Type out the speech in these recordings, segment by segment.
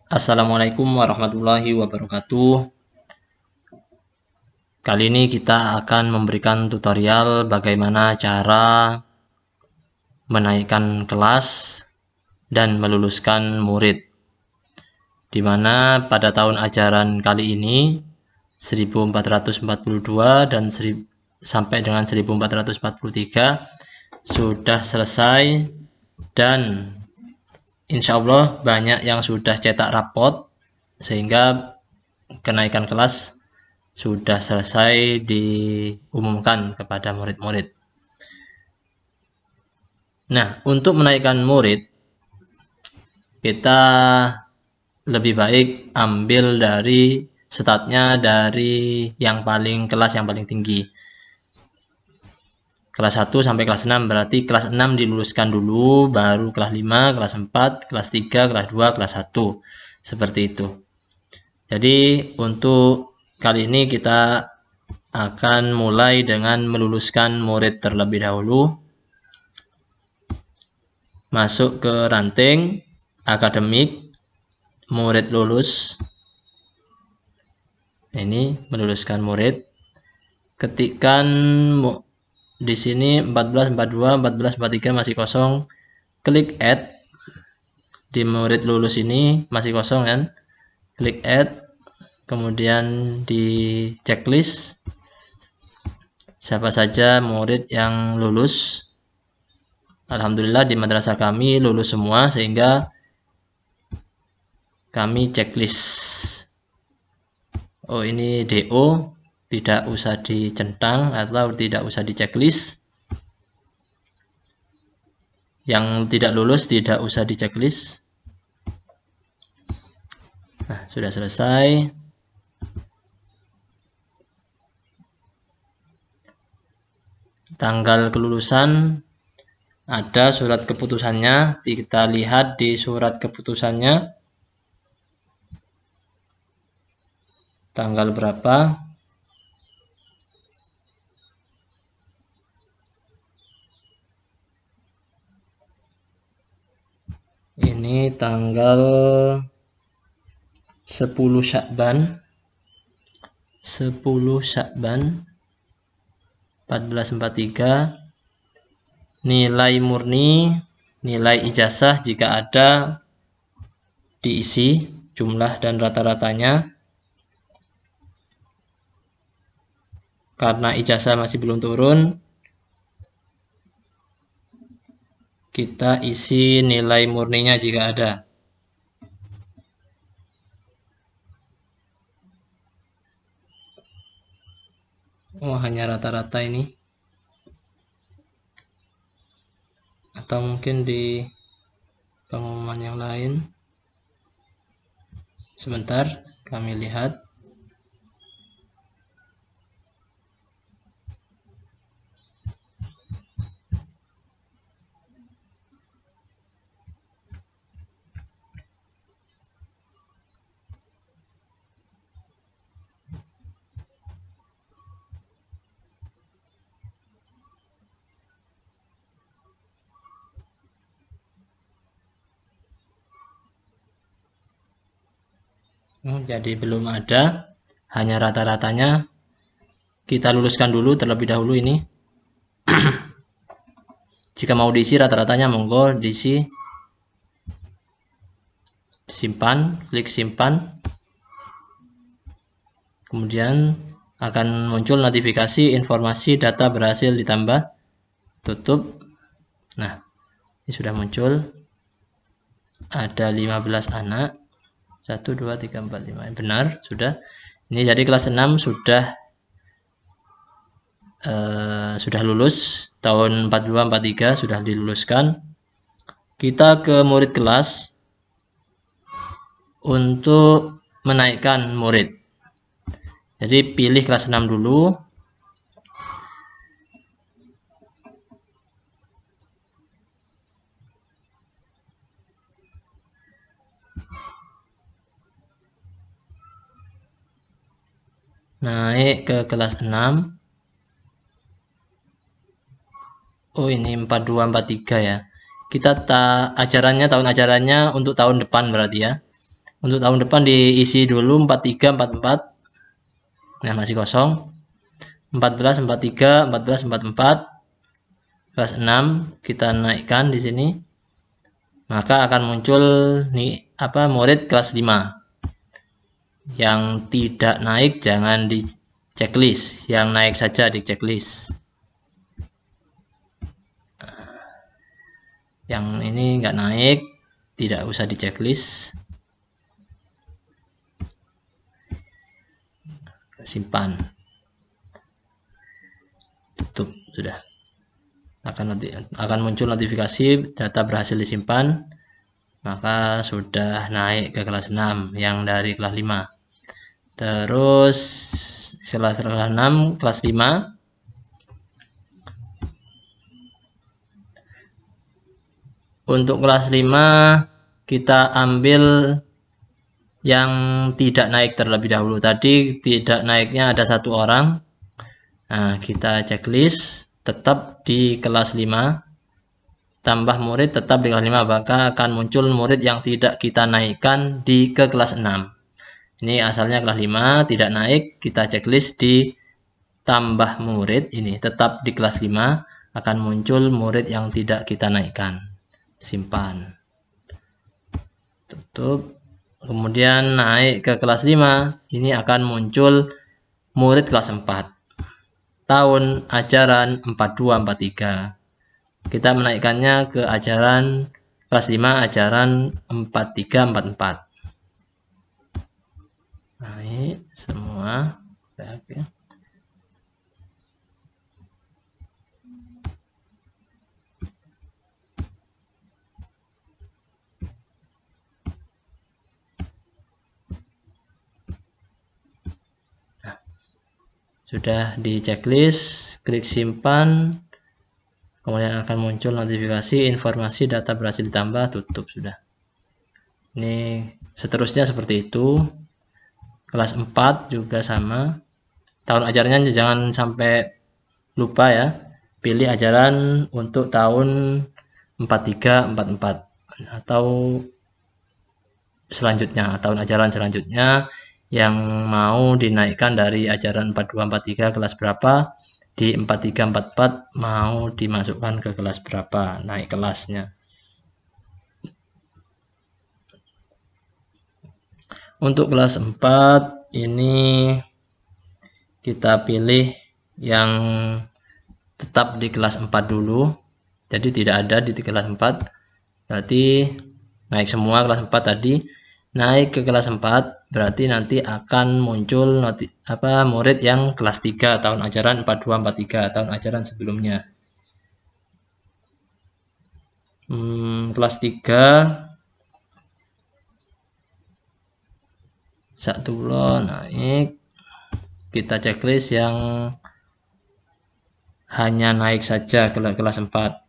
Assalamualaikum warahmatullahi wabarakatuh. Kali ini kita akan memberikan tutorial bagaimana cara menaikkan kelas dan meluluskan murid. Di mana pada tahun ajaran kali ini 1442 dan sampai dengan 1443 sudah selesai, dan insya Allah banyak yang sudah cetak rapot sehingga kenaikan kelas sudah selesai diumumkan kepada murid-murid. Nah, untuk menaikkan murid, kita lebih baik ambil dari statnya dari kelas yang paling tinggi. Kelas 1 sampai kelas 6, berarti kelas 6 diluluskan dulu, baru kelas 5, kelas 4, kelas 3, kelas 2, kelas 1. Seperti itu. Jadi untuk kali ini kita akan mulai dengan meluluskan murid terlebih dahulu. Masuk ke ranting akademik, murid lulus. Ini meluluskan murid. Ketikkan di sini 1442, 1443 masih kosong. Klik add. Di murid lulus ini masih kosong kan? Klik add. Kemudian di checklist siapa saja murid yang lulus. Alhamdulillah di madrasah kami lulus semua, sehingga kami checklist. Oh, ini DO, tidak usah dicentang atau tidak usah di checklist. Yang tidak lulus tidak usah di checklist. Nah, sudah selesai. Tanggal kelulusan ada surat keputusannya, kita lihat di surat keputusannya tanggal berapa. Ini tanggal 10 Syakban 1443. Nilai murni, nilai ijazah jika ada diisi jumlah dan rata-ratanya. Karena ijazah masih belum turun, kita isi nilai murninya jika ada. Oh, hanya rata-rata ini. Atau mungkin di pengumuman yang lain. Sebentar, kami lihat. Jadi belum ada, hanya rata-ratanya. Kita luluskan dulu terlebih dahulu ini. Jika mau diisi rata-ratanya, monggo diisi. Simpan, klik simpan. Kemudian akan muncul notifikasi informasi data berhasil ditambah. Tutup. Nah, ini sudah muncul. Ada 15 anak. 1, 2, 3, 4, 5. Benar, sudah. Ini jadi kelas 6 sudah lulus. Tahun 42, 43 sudah diluluskan. Kita ke murid kelas untuk menaikkan murid. Jadi pilih kelas 6 dulu. Naik ke kelas 6. Oh, ini 42, 43 ya. Kita tahun ajarannya untuk tahun depan berarti ya. Untuk tahun depan diisi dulu 43, 44. Nah, masih kosong. 14, 43, 14, 44. Kelas 6 kita naikkan di sini. Maka akan muncul nih murid kelas 5. Yang tidak naik jangan di checklist, yang naik saja di checklist. Yang ini nggak naik, tidak usah di checklist. Simpan, tutup, sudah. Akan muncul notifikasi data berhasil disimpan, maka sudah naik ke kelas 6 yang dari kelas 5. Terus setelah kelas 6, kelas 5 untuk kelas 5 kita ambil yang tidak naik terlebih dahulu. Tadi tidak naiknya ada 1 orang. Nah, kita checklist tetap di kelas 5. Tambah murid tetap di kelas 5, maka akan muncul murid yang tidak kita naikkan ke kelas 6. Ini asalnya kelas 5, tidak naik, kita checklist di tambah murid, ini tetap di kelas 5, akan muncul murid yang tidak kita naikkan. Simpan. Tutup. Kemudian naik ke kelas 5, ini akan muncul murid kelas 4. Tahun ajaran 42-43. Kita menaikkannya ke ajaran kelas 5, ajaran 43-44. Naik semua. Oke. Nah, sudah di checklist, klik simpan. Kemudian akan muncul notifikasi informasi data berhasil ditambah, tutup, sudah. Ini seterusnya seperti itu. Kelas 4 juga sama. Tahun ajarannya jangan sampai lupa ya. Pilih ajaran untuk tahun 43, 44 atau selanjutnya, tahun ajaran selanjutnya yang mau dinaikkan dari ajaran 42, 43 kelas berapa, di 43, 44 mau dimasukkan ke kelas berapa, naik kelasnya. Untuk kelas 4 ini kita pilih yang tetap di kelas 4 dulu. Jadi tidak ada di kelas 4. Berarti naik semua kelas 4 tadi. Naik ke kelas 4 berarti nanti akan muncul murid yang kelas 3 tahun ajaran 42, 43 tahun ajaran sebelumnya. Kelas 3 satu bulan naik, kita checklist yang hanya naik saja ke kelas 4.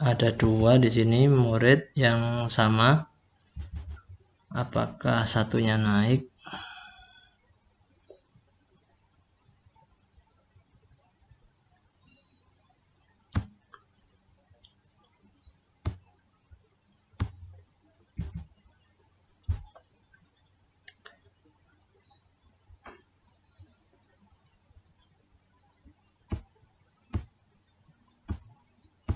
Ada 2 di sini murid yang sama. Apakah satunya naik?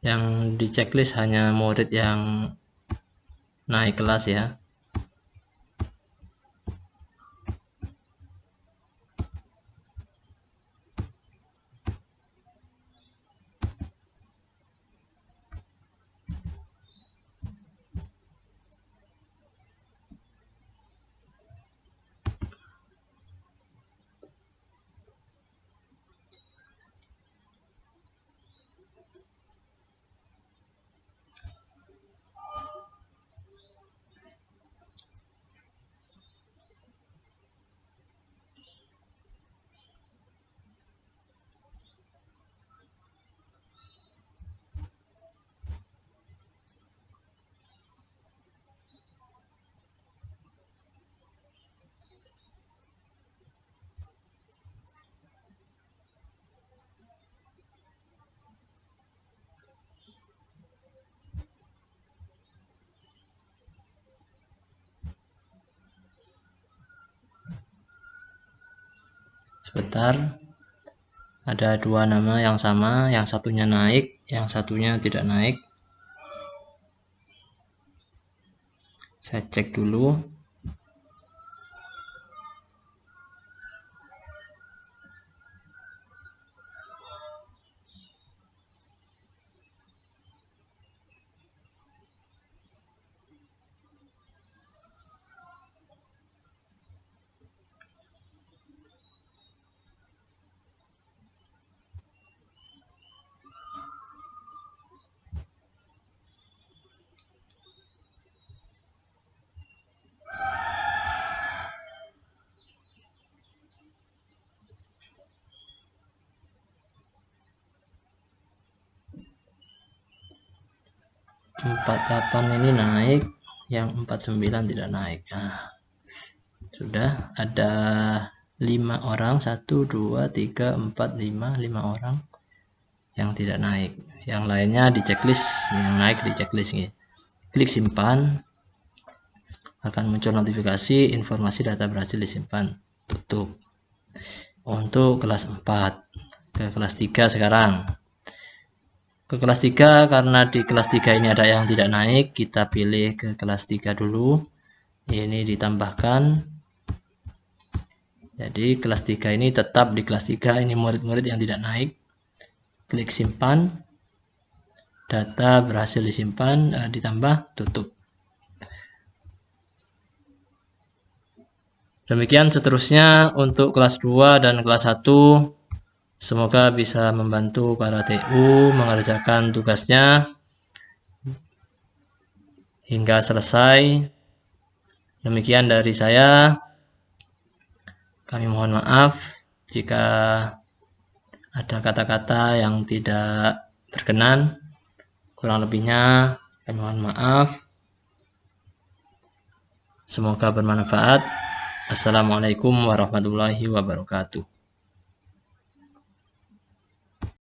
Yang di checklist hanya murid yang naik kelas ya. Sebentar. Ada dua nama yang sama, yang satunya naik, yang satunya tidak naik. Saya cek dulu. Empat 48 ini naik, yang 49 tidak naik. Nah, sudah ada 5 orang, 1, 2, 3, 4, 5 orang yang tidak naik. Yang lainnya di checklist, yang naik di checklist ini. Klik simpan, akan muncul notifikasi informasi data berhasil disimpan. Tutup. Untuk kelas 4, ke kelas 3 sekarang. Ke kelas 3, karena di kelas 3 ini ada yang tidak naik, kita pilih ke kelas 3 dulu. Ini ditambahkan. Jadi kelas 3 ini tetap di kelas 3, ini murid-murid yang tidak naik. Klik simpan. Data berhasil disimpan, ditambah, tutup. Demikian seterusnya untuk kelas 2 dan kelas 1. Semoga bisa membantu para TU mengerjakan tugasnya hingga selesai. Demikian dari saya. Kami mohon maaf jika ada kata-kata yang tidak berkenan. Kurang lebihnya kami mohon maaf. Semoga bermanfaat. Assalamualaikum warahmatullahi wabarakatuh.